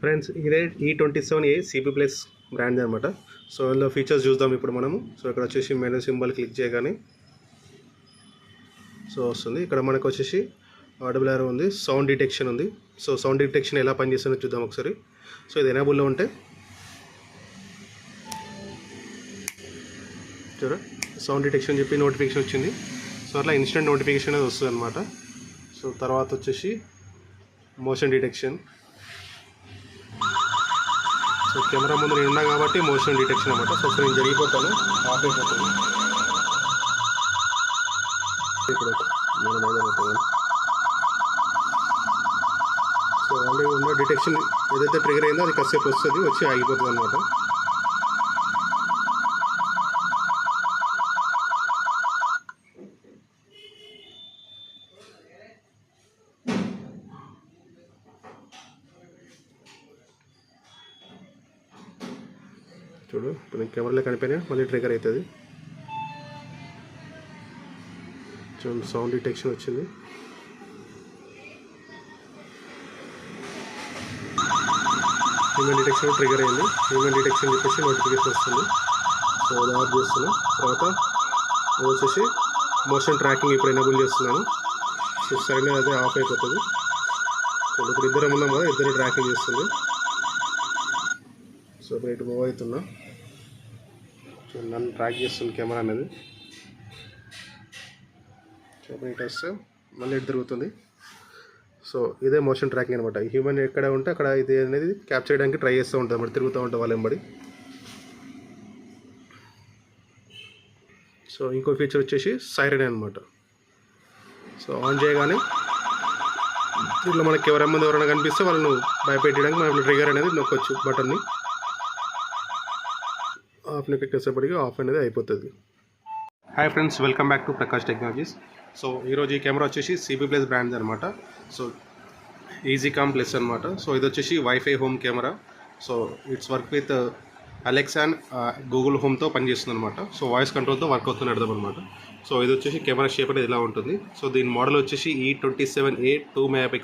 Friends ఇదే E27A CP plus brand అనమాట. So ఇందులో ఫీచర్స్ చూద్దాం ఇప్పుడు మనము. సో ఇక్కడ వచ్చేసి మెనూ సింబల్ క్లిక్ చేయగానే సో వస్తుంది. ఇక్కడ మనకు వచ్చేసి ఆడిబుల్ యారో ఉంది, సౌండ్ డిటెక్షన్ ఉంది. సో సౌండ్ డిటెక్షన్ ఎలా పనిచేస్తుందో చూద్దాం ఒకసారి. సో ఇది ఎనేబుల్లో ఉంటే చూడ సౌండ్ డిటెక్షన్ చెప్పి నోటిఫికేషన్ వచ్చింది. సో అట్లా ఇన్స్టెంట్ నోటిఫికేషన్ అనేది వస్తుంది అనమాట. సో తర్వాత వచ్చేసి మోషన్ డిటెక్షన్. సో కెమెరా ముందు నేను ఉన్నా కాబట్టి మోషన్ డిటెక్షన్ అనమాట. సో నేను జరిగిపోతాను, ఆఫ్ అయిపోతాను. ఇప్పుడు నేను మొదలవుతాను. సో ఆల్రెడీ ఉన్న డిటెక్షన్ ఏదైతే ట్రిగర్ అయిందో అది కాసేపు వస్తుంది, వచ్చి ఆగిపోతుంది అనమాట. చూడు ఇప్పుడు నేను కెమెరాలో కనిపోయినా మళ్ళీ ట్రిగర్ అవుతుంది. చూడండి సౌండ్ డిటెక్షన్ వచ్చింది. హ్యూమన్ డిటెక్షన్ ట్రిగర్ అయింది. హ్యూమన్ డిటెక్షన్ చెప్పేసి నోటిఫికేషన్ వస్తుంది. సో అది ఆఫ్ చేస్తున్నాను. తర్వాత వచ్చేసి మోషన్ ట్రాకింగ్ ఇప్పుడు ఎనేబుల్ చేస్తున్నాను. సో సరైన అదే ఆఫ్ అయిపోతుంది. సో ఇప్పుడు ఇద్దరం ఉన్నాం కదా, ఇద్దరు ట్రాకింగ్ చేస్తుంది. సో ఇప్పుడు ఇటు మూవ్ అవుతున్నా. సో నన్ను ట్రాక్ చేస్తుంది కెమెరా అనేది. సో ఇప్పుడు ఇటు వస్తే మళ్ళీ ఇటు తిరుగుతుంది. సో ఇదే మోషన్ ట్రాకింగ్ అనమాట. హ్యూమన్ ఎక్కడ ఉంటే అక్కడ ఇది అనేది క్యాప్చర్ చేయడానికి ట్రై చేస్తూ ఉంటుంది అన్నమాట, తిరుగుతూ ఉంటాం వాళ్ళ వెంబడి. సో ఇంకో ఫీచర్ వచ్చేసి సైరన్ అనమాట. సో ఆన్ చేయగానే ఇట్లా మనకి ముందు ఎవరైనా కనిపిస్తే వాళ్ళను భయపెట్టడానికి మనం ట్రిగర్ అనేది నొక్కొచ్చు బటన్ని. ఆఫ్ని క్లిక్ చేసేప్పటికీ ఆఫ్ అనేది అయిపోతుంది. Hi friends, welcome back to Prakash technologies. So ఈరోజు ఈ కెమెరా వచ్చేసి CP ప్లస్ బ్రాండ్ అనమాట. సో ఈజీకామ్ ప్లస్ అనమాట. సో ఇది వచ్చేసి wifi home camera. So it's work with Alexa and Google హోమ్తో పనిచేస్తుంది అనమాట. సో వాయిస్ కంట్రోల్తో వర్క్ అవుతుంది అర్థం అనమాట. సో ఇది వచ్చేసి కెమెరా షేప్ అనేది ఇలా ఉంటుంది. సో దీని మోడల్ వచ్చేసి E27A 2 MP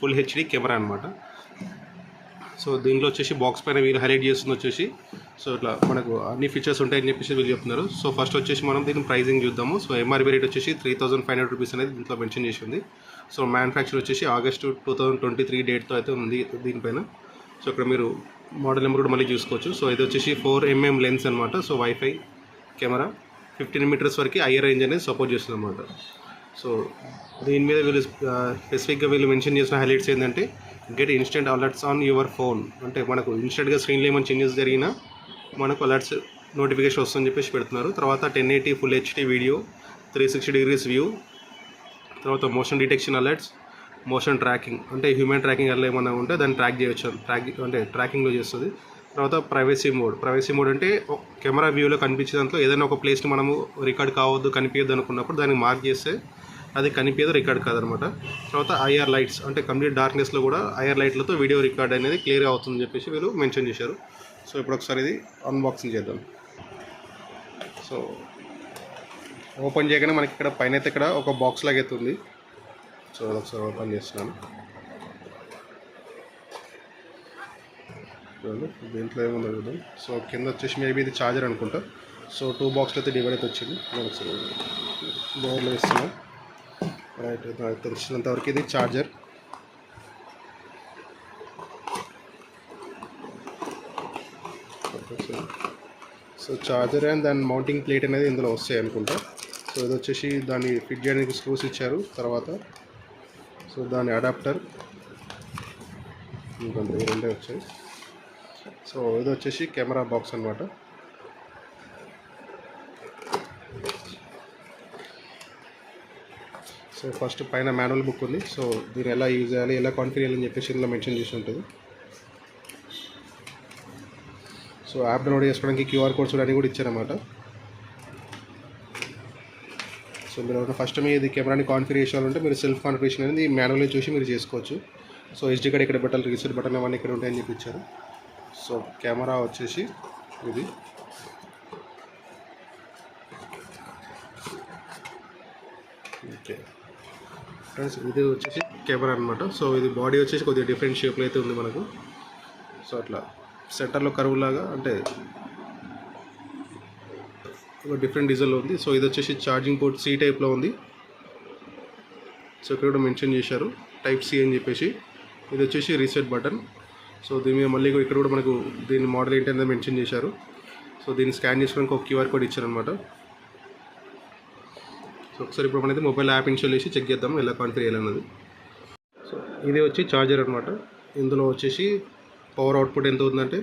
full HD camera అనమాట. సో దీంట్లో వచ్చేసి బాక్స్ పైన వీళ్ళు హైలైట్ చేస్తుంది వచ్చేసి సో ఇట్లా మనకు అన్ని ఫీచర్స్ ఉంటాయని చెప్పేసి వీళ్ళు చెప్తున్నారు. సో ఫస్ట్ వచ్చేసి మనం దీని ప్రైజింగ్ చూద్దాము. సో MRP రేట్ వచ్చేసి 3500 రూపీస్ అనేది దీంట్లో మెన్షన్ చేసి ఉంది. సో మ్యానుఫ్యాక్చర్ వచ్చేసి ఆగస్టు 2023 డేట్తో అయితే ఉంది దీనిపైన. సో ఇక్కడ మీరు మోడల్ నెంబర్ కూడా మళ్ళీ చూసుకోవచ్చు. సో ఇది వచ్చేసి 4mm లెన్స్ అనమాట. సో వైఫై కెమెరా 15 మీటర్స్ వరకు హై రేంజ్ అనేది సపోర్ట్ చేస్తుంది అనమాట. సో దీని మీద వీళ్ళు స్పెసిఫిక్గా వీళ్ళు మెన్షన్ చేసిన హైలైట్స్ ఏంటంటే get instant alerts on your phone. అంటే మనకు ఇన్స్టెంట్గా స్క్రీన్లో ఏమైనా చేంజెస్ జరిగినా మనకు అలర్ట్స్ నోటిఫికేషన్ వస్తుందని చెప్పేసి పెడుతున్నారు. తర్వాత 1080 full HD video, 360 degrees view, తర్వాత motion detection alerts, motion tracking అంటే హ్యూమన్ ట్రాకింగ్ అలా ఏమైనా ఉంటే దాన్ని ట్రాక్ చేయవచ్చు, అంటే ట్రాకింగ్లో చేస్తుంది. తర్వాత ప్రైవసీ మోడ్ అంటే కెమెరా వ్యూలో కనిపించే దాంట్లో ఏదైనా ఒక ప్లేస్ని మనము రికార్డ్ కావద్దు, కనిపించద్దు అనుకున్నప్పుడు దాన్ని మార్క్ చేస్తే అది కనిపించదు, రికార్డ్ కాదనమాట. తర్వాత IR లైట్స్ అంటే కంప్లీట్ డార్క్నెస్లో కూడా IR లైట్లతో వీడియో రికార్డ్ అనేది క్లియర్గా అవుతుందని చెప్పేసి వీళ్ళు మెన్షన్ చేశారు. సో ఇప్పుడు ఒకసారి ఇది అన్బాక్సింగ్ చేద్దాం. సో ఓపెన్ చేయగానే మనకి ఇక్కడ పైన అయితే ఇక్కడ ఒక బాక్స్ లాగా అయితే ఉంది. సో ఒకసారి ఓపెన్ చేస్తున్నాను. చూడండి దీంట్లో ఏముందో చూద్దాం. సో కింద వచ్చేసి మేబీ ఇది ఛార్జర్ అనుకుంటా. సో 2 బాక్స్లో అయితే డివైడ్ అయితే వచ్చింది. ఒకసారి బోర్లో వేస్తున్నాం. రైట్, నాకు తెలిసినంతవరకు ఇది ఛార్జర్. సో ఛార్జర్ అండ్ దాని మౌంటింగ్ ప్లేట్ అనేది ఇందులో వస్తాయి అనుకుంటా. సో ఇది వచ్చేసి దాన్ని ఫిట్ చేయడానికి స్క్రూస్ ఇచ్చారు. తర్వాత సో దాని అడాప్టర్ ఇంకొంత రెండే వచ్చాయి. సో ఇది వచ్చేసి కెమెరా బాక్స్ అనమాట. సో ఫస్ట్ పైన మాన్యువల్ బుక్ ఉంది. సో దీన్ని ఎలా యూజ్ చేయాలి, ఎలా కాన్ఫిగర్ చేయాలని చెప్పేసి ఇందులో మెన్షన్ చేసి ఉంటుంది. సో యాప్ డౌన్లోడ్ చేసుకోవడానికి QR కోడ్స్ కూడా అన్నీ కూడా ఇచ్చారన్నమాట. సో మీరు ఫస్ట్ మీ ఇది కెమెరాని కాన్ఫిగర్ చేయాలంటే మీరు సెల్ఫ్ కాన్ఫిగరేషన్ అనేది మాన్యువల్గా చూసి మీరు చేసుకోవచ్చు. సో SD కార్డ్ ఇక్కడ బటన్, రీసెట్ బటన్ అవన్నీ ఇక్కడ ఉంటాయని చెప్పి ఇచ్చారు. సో కెమెరా వచ్చేసి ఇది. ఓకే ఫ్రెండ్స్, ఇది వచ్చేసి కెమెరా అనమాట. సో ఇది బాడీ వచ్చేసి కొద్దిగా డిఫరెంట్ షేప్లో అయితే ఉంది మనకు. సో అట్లా సెంటర్లో కర్వ్ లాగా అంటే ఒక డిఫరెంట్ డిజైన్లో ఉంది. సో ఇది వచ్చేసి ఛార్జింగ్ పోర్ట్ సి టైప్లో ఉంది. సో ఇక్కడ కూడా మెన్షన్ చేశారు టైప్ సి అని చెప్పేసి. ఇది వచ్చేసి రీసెట్ బటన్. సో దీని మీద మళ్ళీ ఇక్కడ కూడా మనకు దీని మోడల్ ఏంటనేది మెన్షన్ చేశారు. సో దీన్ని స్కాన్ చేసుకోవడానికి ఒక క్యూఆర్ కోడ్ ఇచ్చారనమాట. సో ఒకసారి ఇప్పుడు మనైతే మొబైల్ యాప్ ఇన్స్టాల్ చేసి చెక్ చేద్దాం ఎలా కాన్ఫిగర్ చేయాలన్నది. సో ఇది వచ్చి ఛార్జర్ అనమాట. ఇందులో వచ్చేసి పవర్ అవుట్పుట్ ఎంత ఉందంటే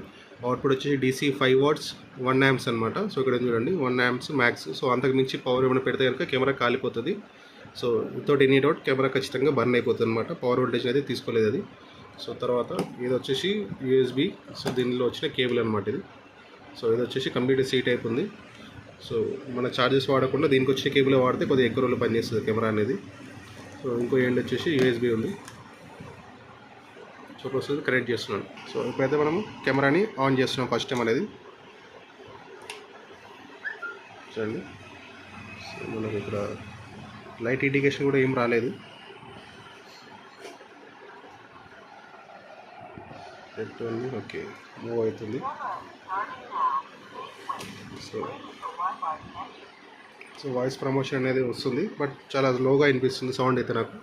అవుట్పుట్ వచ్చేసి DC 5 వాట్స్ 1 amps అనమాట. సో ఇక్కడ చూడండి 1 amps మ్యాక్స్. సో అంతకు మించి పవర్ ఏమైనా పెడితే కనుక కెమెరా కాలిపోతుంది. So without any doubt camera ఖచ్చితంగా బర్న్ అయిపోతుంది అనమాట. పవర్ వోల్టేజ్ అయితే తీసుకోలేదు అది. సో తర్వాత ఇది వచ్చేసి USB. సో దీనిలో వచ్చిన కేబుల్ అనమాట ఇది. సో ఇది వచ్చేసి కంప్లీట్ C టైప్ ఉంది. సో మన ఛార్జెస్ వాడకుండా దీనికి వచ్చే కేబుల్ వాడితే కొద్దిగా ఎక్కువ రోజులు పనిచేస్తుంది కెమెరా అనేది. సో ఇంకో ఎండ్ వచ్చేసి USB ఉంది. సో ప్రొసెస్ కనెక్ట్ చేస్తున్నాను. సో ఇప్పుడైతే మనము కెమెరాని ఆన్ చేస్తున్నాం ఫస్ట్ టైం అనేది. చూడండి సో మనకి ఇక్కడ లైట్ ఇండికేషన్ కూడా ఏం రాలేదు. ఓకే మూవ్ అవుతుంది. సో వాయిస్ ప్రమోషన్ అనేది వస్తుంది బట్ చాలా లోగా వినిపిస్తుంది సౌండ్ అయితే నాకు.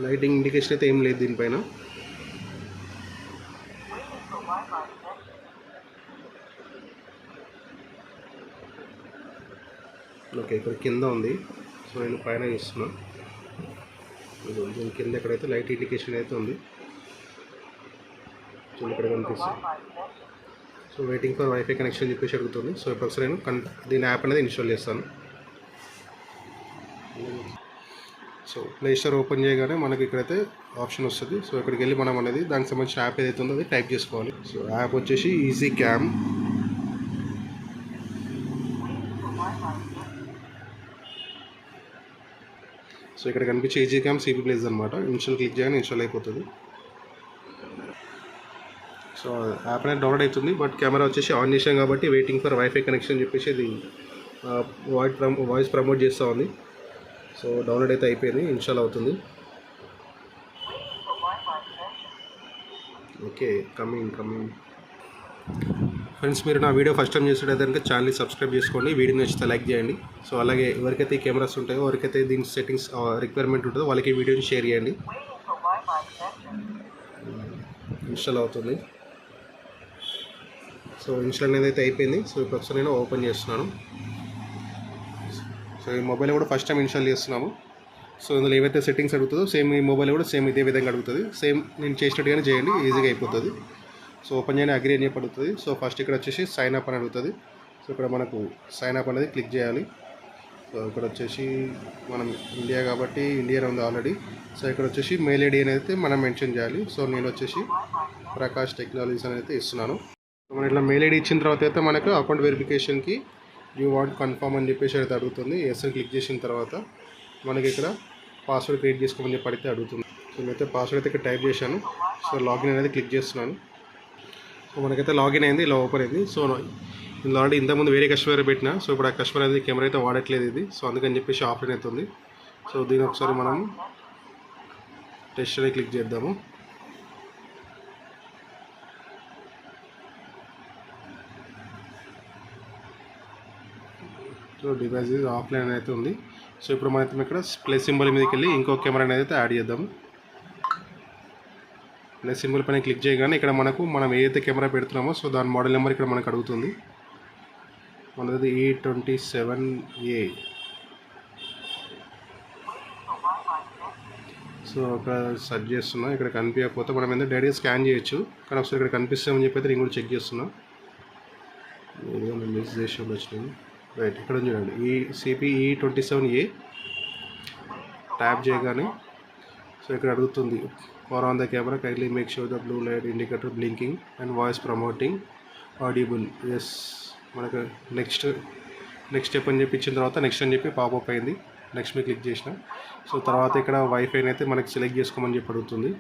లైటింగ్ ఇండికేషన్ అయితే ఏం లేదు దీనిపైన. ఓకే ఇక్కడ కింద ఉంది. సో నేను పైన చూస్తున్నా. దీని కింద ఎక్కడైతే లైట్ ఇండికేషన్ అయితే ఉంది. సో ఇక్కడ కనిపిస్తుంది. So waiting for wifi connection చెప్పేసి అడుగుతుంది. సో ఇప్పుడు ఒకసారి నేను దీని యాప్ అనేది ఇన్స్టాల్ చేస్తాను. సో ప్లే స్టోర్ ఓపెన్ చేయగానే మనకి ఇక్కడైతే ఆప్షన్ వస్తుంది. సో ఇక్కడికి వెళ్ళి మనం అనేది దానికి సంబంధించిన యాప్ ఏదైతే ఉందో అది టైప్ చేసుకోవాలి. సో యాప్ వచ్చేసి ఈజీ క్యామ్. సో ఇక్కడ కనిపించే ఈజీ క్యామ్ CP ప్లేస్ అనమాట. ఇన్స్టాల్ క్లిక్ చేయగానే ఇన్స్టాల్ అయిపోతుంది. సో యాప్ అనేది డౌన్లోడ్ అవుతుంది బట్ కెమెరా వచ్చేసి ఆన్ చేసాం కాబట్టి వెయిటింగ్ ఫర్ వైఫై కనెక్షన్ చెప్పేసి ఇది వాయిస్ ప్రమోట్ చేస్తూ ఉంది. సో డౌన్లోడ్ అయితే అయిపోయింది, ఇన్స్టాల్ అవుతుంది. Okay coming. ఫ్రెండ్స్ మీరు నా వీడియో ఫస్ట్ టైం చేసేటైతే కనుక ఛానల్ని సబ్స్క్రైబ్ చేసుకోండి. వీడియో నచ్చితే లైక్ చేయండి. సో అలాగే ఎవరికైతే ఈ కెమెరాస్ ఉంటాయో ఎవరికైతే దీని సెట్టింగ్స్ రిక్వైర్మెంట్ ఉంటుందో వాళ్ళకి ఈ వీడియోని షేర్ చేయండి. ఇన్స్టాల్ అవుతుంది. సో ఇన్స్టాల్ అనేది అయితే అయిపోయింది. సో ఇప్పుడు ఒకసారి నేను ఓపెన్ చేస్తున్నాను. సో ఈ మొబైల్ కూడా ఫస్ట్ టైం ఇన్స్టాల్ చేస్తున్నాము. సో ఇందులో ఏవైతే సెట్టింగ్స్ అడుగుతుందో సేమ్ ఈ మొబైల్ కూడా సేమ్ ఇదే విధంగా అడుగుతుంది. సేమ్ నేను చేసినట్టుగానే చేయండి, ఈజీగా అయిపోతుంది. సో ఓపెన్ చేయని అగ్రీ అని చెప్పి అడుగుతుంది. సో ఫస్ట్ ఇక్కడ వచ్చేసి సైన్ అప్ అని అడుగుతుంది. సో ఇక్కడ మనకు సైన్ అప్ అనేది క్లిక్ చేయాలి. సో ఇక్కడ వచ్చేసి మనం ఇండియా కాబట్టి ఇండియా ఉంది ఆల్రెడీ. సో ఇక్కడ వచ్చేసి మెయిల్ ఐడి అనేది మనం మెన్షన్ చేయాలి. సో నేను వచ్చేసి ప్రకాష్ టెక్నాలజీస్ అనేది ఇస్తున్నాను. సో మనం ఇట్లా మెయిల్ ఐడి ఇచ్చిన తర్వాత అయితే మనకు అకౌంట్ వెరిఫికేషన్కి యూ వాంట్ కన్ఫర్మ్ అని చెప్పేసి అయితే అడుగుతుంది. ఎస్ అని క్లిక్ చేసిన తర్వాత మనకి ఇక్కడ పాస్వర్డ్ క్రియేట్ చేసుకోమని చెప్పి అడిగితే అడుగుతుంది. సో నేనైతే పాస్వర్డ్ అయితే ఇక్కడ టైప్ చేశాను. సో లాగిన్ అనేది క్లిక్ చేస్తున్నాను. సో మనకైతే లాగిన్ అయింది, ఇలా ఓపెన్ అయింది. సో ఇందులో ఆల్రెడీ ఇంతకుముందు వేరే కస్టమర్ పెట్టినా. సో ఇప్పుడు ఆ కస్టమర్ అనేది కెమెరా అయితే వాడట్లేదు ఇది. సో అందుకని చెప్పేసి ఆఫ్లైన్ అవుతుంది. సో దీని ఒకసారి మనం టెస్ట్ అనేది క్లిక్ చేద్దాము. సో డివైస్ ఆఫ్లైన్ అయితే ఉంది. సో ఇప్పుడు మనం ఇక్కడ ప్లస్ సింబల్ మీదకి వెళ్ళి ఇంకో కెమెరా అనేది అయితే యాడ్ చేద్దాము. ప్లస్ సింబల్ పైన క్లిక్ చేయగానే ఇక్కడ మనం ఏదైతే కెమెరా పెడుతున్నామో సో దాని మోడల్ నెంబర్ ఇక్కడ మనకు అడుగుతుంది. మనది E27A. సో ఇక్కడ సెర్చ్ చేస్తున్నా. ఇక్కడ కనిపించకపోతే మనం ఏంటంటే డైరెక్ట్గా స్కాన్ చేయొచ్చు, కానీ ఒకసారి ఇక్కడ కనిపిస్తామని చెప్పి అయితే నేను కూడా చెక్ చేస్తున్నా. నేను మిస్ చేసి వచ్చినాను. రైట్ ఇక్కడ చూడండి E27A ట్యాప్ చేయగానే సో ఇక్కడ అడుగుతుంది for on the camera kindly make sure the blue light indicator blinking and voice promoting audible. Yes మనకు నెక్స్ట్ స్టెప్ అని చెప్పి ఇచ్చిన తర్వాత నెక్స్ట్ అని చెప్పి పాపప్ అయింది. నెక్స్ట్ మీద క్లిక్ చేసిన. సో తర్వాత ఇక్కడ వైఫైని అయితే మనకి సెలెక్ట్ చేసుకోమని చెప్పి అడుగుతుంది.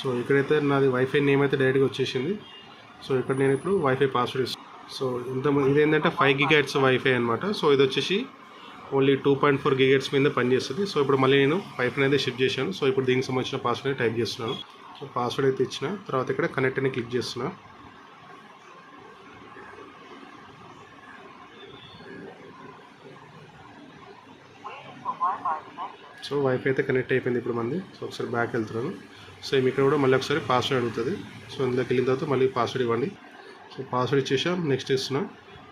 సో ఇక్కడైతే నాది వైఫై నేమ్ అయితే డైరెక్ట్గా వచ్చేసింది. సో ఇక్కడ నేను ఇప్పుడు వైఫై పాస్వర్డ్ ఇస్తాను. సో ఇదేంటంటే 5 GHz వైఫై అనమాట. సో ఇది వచ్చేసి ఓన్లీ 2.4 GHz మీద పనిచేస్తుంది. సో ఇప్పుడు మళ్ళీ నేను వైఫై అయితే షిఫ్ట్ చేశాను. సో ఇప్పుడు దీనికి సంబంధించిన పాస్వర్డ్ టైప్ చేస్తున్నాను. సో పాస్వర్డ్ అయితే ఇచ్చిన తర్వాత ఇక్కడ కనెక్ట్ అని క్లిక్ చేస్తున్నా. సో వైఫై అయితే కనెక్ట్ అయిపోయింది ఇప్పుడు మంది. సో ఒకసారి బ్యాక్ వెళ్తున్నాను. సేమ్ ఇక్కడ కూడా మళ్ళీ ఒకసారి పాస్వర్డ్ అడుగుతుంది. సో ఇందులోకి వెళ్ళిన తర్వాత మళ్ళీ పాస్వర్డ్ ఇవ్వండి. సో పాస్వర్డ్ ఇచ్చేసాం. నెక్స్ట్ ఇస్తున్నా.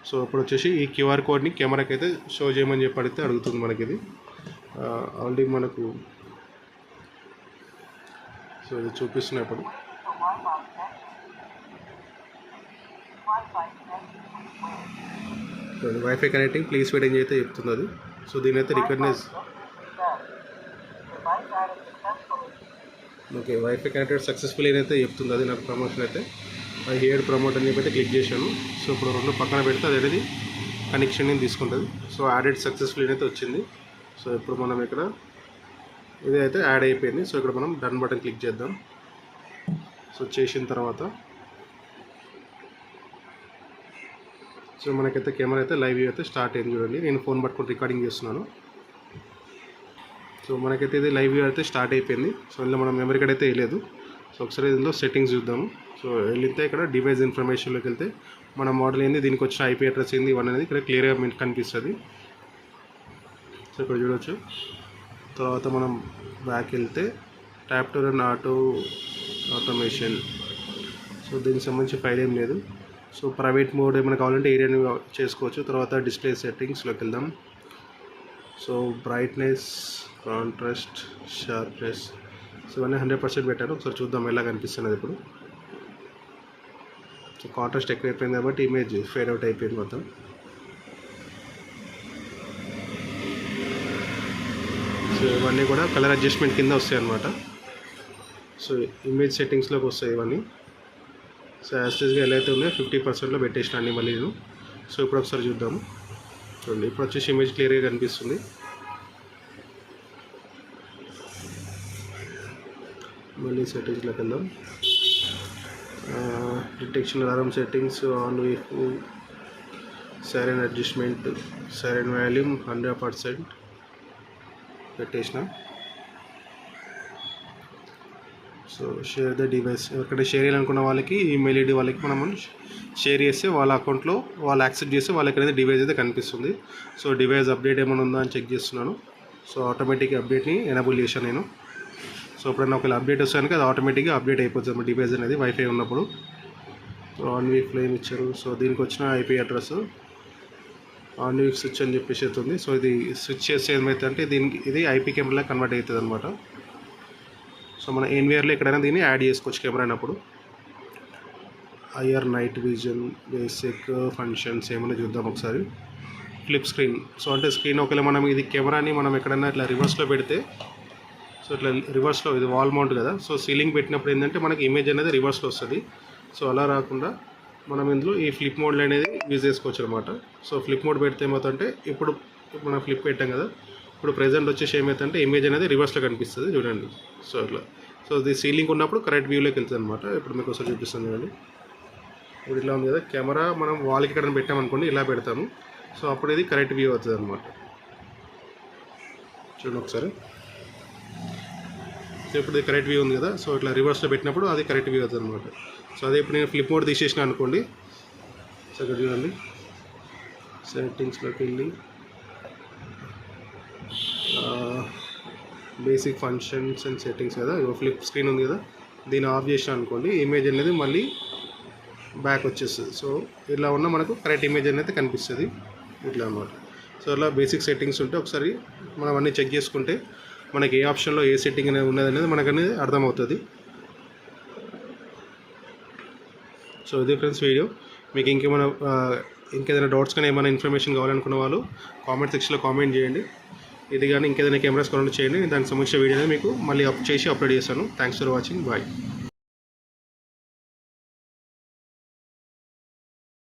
సో ఇప్పుడు వచ్చేసి ఈ క్యూఆర్ కోడ్ని కెమెరాకి అయితే షో చేయమని చెప్పి అడిగితే అడుగుతుంది మనకి ఇది. ఆల్రెడీ మనకు సో ఇది చూపిస్తున్నా ఇప్పుడు. వైఫై కనెక్టింగ్ ప్లీజ్ వెయిటింగ్ అయితే చెప్తుంది అది. సో దీని అయితే recognise okay wifi connected successful అయితే చెప్తుంది అది నాకు ప్రమోషన్ అయితే. అది హెయిర్ ప్రమోట్ అని చెప్పి అయితే క్లిక్ చేశాను. సో ఇప్పుడు రెండు పక్కన పెడితే అది అనేది కనెక్షన్ తీసుకుంటుంది. సో యాడెడ్ సక్సెస్ఫుల్ అయితే వచ్చింది. సో ఇప్పుడు మనం ఇక్కడ ఇది అయితే యాడ్ అయిపోయింది. సో ఇక్కడ మనం డన్ బటన్ క్లిక్ చేద్దాం. సో చేసిన తర్వాత సో మనకైతే కెమెరా అయితే లైవ్ వ్యూ అయితే స్టార్ట్ అయింది చూడండి. నేను ఫోన్ పట్టుకొని రికార్డింగ్ చేస్తున్నాను. సో మనకైతే ఇది లైవ్ వ్యూ అయితే స్టార్ట్ అయిపోయింది. సో ఇందులో మనం మెమరీ కార్డ్ అయితే వేయలేదు. సో ఒకసారి ఇందులో సెట్టింగ్స్ చూద్దాము. సో వెళ్తే ఇక్కడ డివైస్ ఇన్ఫర్మేషన్లోకి వెళ్తే మన మోడల్ ఏంది, దీనికి వచ్చిన ఐపీ అడ్రస్ ఏంది, ఇవన్నీ అనేది ఇక్కడ క్లియర్గా మీకు కనిపిస్తుంది. సో ఇక్కడ చూడవచ్చు. తర్వాత మనం బ్యాక్ వెళ్తే tap to run automation. So దీనికి సంబంధించి ఫైల్ ఏం లేదు. సో ప్రైవేట్ మోడ్ ఏమైనా కావాలంటే ఏరియాని చేసుకోవచ్చు. తర్వాత డిస్ప్లే సెట్టింగ్స్లోకి వెళ్దాం. So brightness, contrast, sharpness so ఇవన్నీ 100% పెట్టాను. ఒకసారి చూద్దాం ఎలా కనిపిస్తున్నది ఇప్పుడు. సో కాంట్రాస్ట్ ఎక్కువైపోయింది కాబట్టి ఇమేజ్ ఫేడ్ అవుట్ అయిపోయింది మొత్తం. సో ఇవన్నీ కూడా కలర్ అడ్జస్ట్మెంట్ కింద వస్తాయి అన్నమాట. సో ఇమేజ్ సెట్టింగ్స్లోకి వస్తాయి ఇవన్నీ. సో యాస్టేజ్గా ఎలా అయితే ఉన్నాయో 50%లో పెట్టేసిన అన్ని మళ్ళీ నేను. సో ఇప్పుడు ఒకసారి చూద్దాము. చూడండి ఇప్పుడు వచ్చేసి ఇమేజ్ క్లియర్గా కనిపిస్తుంది. మళ్ళీ సెట్టింగ్స్లోకి వెళ్దాం. Detection alarm settings on wave, siren adjustment, siren volume 100% పెట్టేసిన. సో షేర్ ద డివైస్, ఎవరికైనా షేర్ చేయాలనుకున్న వాళ్ళకి ఈమెయిల్ ఐడి వాళ్ళకి మనం షేర్ చేస్తే వాళ్ళ అకౌంట్లో వాళ్ళు యాక్సెప్ట్ చేస్తే వాళ్ళకి అనేది డివైస్ అయితే కనిపిస్తుంది. సో డివైస్ అప్డేట్ ఏమైనా ఉందా అని చెక్ చేస్తున్నాను. సో ఆటోమేటిక్ అప్డేట్ని ఎనేబుల్ చేశాను నేను. సో ఎప్పుడైనా ఒకవేళ అప్డేట్ వస్తానికి అది ఆటోమేటిక్గా అప్డేట్ అయిపోతుంది డివైస్ అనేది వైఫై ఉన్నప్పుడు. సో ఆన్ వీక్ ఫ్లేమ్ ఇచ్చారు. సో దీనికి వచ్చిన IP address on week switch అని చెప్పేసి అవుతుంది. సో ఇది స్విచ్ చేస్తే ఏమైతే అంటే దీనికి ఇది ఐపీ కెమెరాలో కన్వర్ట్ అవుతుంది అనమాట. సో మన ఎన్విఆర్లో ఎక్కడైనా దీన్ని యాడ్ చేసుకోవచ్చు కెమెరా అయినప్పుడు. IR, night vision, basic functions ఏమైనా చూద్దాం ఒకసారి. Flip screen. సో అంటే స్క్రీన్ ఒకవేళ మనం ఇది కెమెరాని మనం ఎక్కడైనా ఇట్లా రివర్స్లో పెడితే, సో ఇట్లా రివర్స్లో ఇది వాల్ మౌంట్ కదా. సో సీలింగ్ పెట్టినప్పుడు ఏంటంటే మనకి ఇమేజ్ అనేది రివర్స్లో వస్తుంది. సో అలా రాకుండా మనం ఇందులో ఈ ఫ్లిప్ మోడ్లు అనేది యూజ్ చేసుకోవచ్చు అనమాట. సో ఫ్లిప్ మోడ్ పెడితే ఏమవుతుందంటే ఇప్పుడు మనం ఫ్లిప్ పెట్టాం కదా, ఇప్పుడు ప్రెజెంట్ వచ్చేసి ఏమవుతుందంటే ఇమేజ్ అనేది రివర్స్లో కనిపిస్తుంది చూడండి. సో అట్లా సో ఇది సీలింగ్ ఉన్నప్పుడు కరెక్ట్ వ్యూలోకి వెళ్తుంది అనమాట. ఇప్పుడు మీకు ఒకసారి చూపిస్తుంది చూడండి. ఇప్పుడు ఇలా ఉంది కదా, కెమెరా మనం వాల్కి ఎక్కడైనా పెట్టామనుకోండి ఇలా పెడతాము. సో అప్పుడు ఇది కరెక్ట్ వ్యూ అవుతుంది అనమాట. చూడండి ఒకసారి. సో ఇప్పుడు ఇది కరెక్ట్ వ్యూ ఉంది కదా. సో ఇట్లా రివర్స్లో పెట్టినప్పుడు అది కరెక్ట్ వ్యూ అవుతుంది అనమాట. సో అదే ఇప్పుడు నేను ఫ్లిప్ మోడ్ తీసేసిన అనుకోండి. సో ఇక్కడ చూడండి సెట్టింగ్స్లోకి వెళ్ళి బేసిక్ ఫంక్షన్స్ అండ్ సెట్టింగ్స్ కదా, ఫ్లిప్ స్క్రీన్ ఉంది కదా, దీన్ని ఆఫ్ చేసిన అనుకోండి ఇమేజ్ అనేది మళ్ళీ బ్యాక్ వచ్చేస్తుంది. సో ఇలా ఉన్న మనకు కరెక్ట్ ఇమేజ్ అనేది కనిపిస్తుంది ఇట్లా అన్నమాట. సో అలా బేసిక్ సెట్టింగ్స్ ఉంటే ఒకసారి మనం అన్నీ చెక్ చేసుకుంటే మనకి ఏ ఆప్షన్లో ఏ సెట్టింగ్ అనేది ఉన్నది అనేది మనకు అనేది అర్థమవుతుంది. సో ఇది ఫ్రెండ్స్ వీడియో. మీకు ఇంకేదైనా డౌట్స్ కానీ ఏమైనా ఇన్ఫర్మేషన్ కావాలనుకున్న వాళ్ళు కామెంట్ సెక్షన్లో కామెంట్ చేయండి. ఇది కానీ ఇంకేదైనా కెమెరాస్ కొనండి చేయండి. దానికి సంబంధించిన వీడియో మీకు మళ్ళీ చేసి అప్లోడ్ చేస్తాను. Thanks for watching. బాయ్.